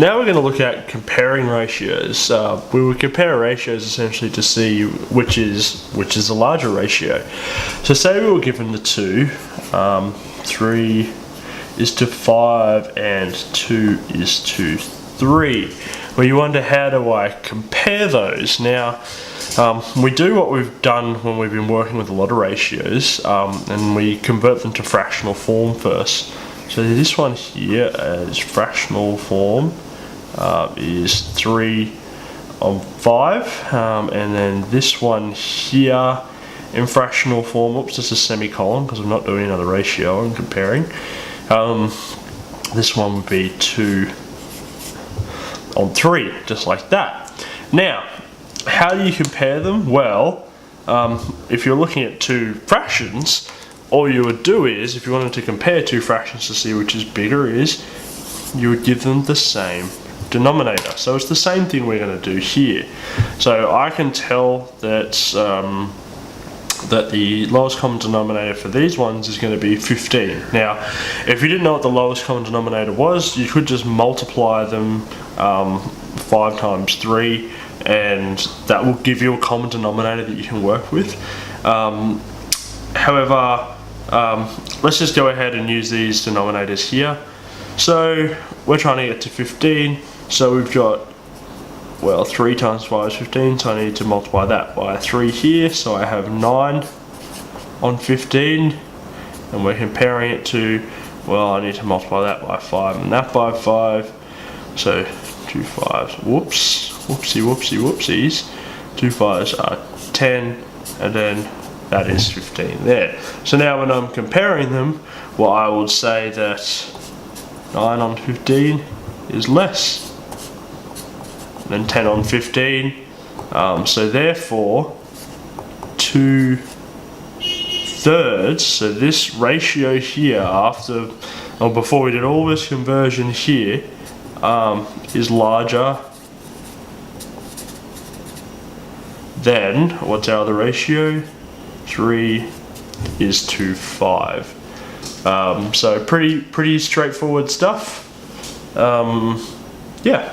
Now we're going to look at comparing ratios. We would compare ratios essentially to see which is the larger ratio. So say we were given the 2, 3 is to 5 and 2 is to 3. Well, you wonder, how do I compare those? Now, we do what we've done when we've been working with a lot of ratios, and we convert them to fractional form first. So this one here is fractional form. Is 3 on 5, and then this one here in fractional form, oops, it's a semicolon because I'm not doing another ratio, I'm comparing. This one would be 2 on 3, just like that. Now, how do you compare them? Well, if you're looking at two fractions, all you would do is, if you wanted to compare two fractions to see which is bigger, is you would give them the same denominator. So it's the same thing we're going to do here. So I can tell that that the lowest common denominator for these ones is going to be 15. Now, if you didn't know what the lowest common denominator was, you could just multiply them 5 times 3, and that will give you a common denominator that you can work with. However, let's just go ahead and use these denominators here. So we're trying to get to 15, so we've got, well, 3 times 5 is 15, so I need to multiply that by 3 here, so I have 9 on 15, and we're comparing it to, well, I need to multiply that by 5 and that by 5, so 2 5s, whoopsies, 2 5s are 10, and then that is 15 there. So now when I'm comparing them, well, I would say that 9 on 15 is less than 10 on 15. So therefore, 2/3, so this ratio here after, or before we did all this conversion here, is larger than, what's our other ratio? 3 is to 5. So pretty straightforward stuff. Yeah.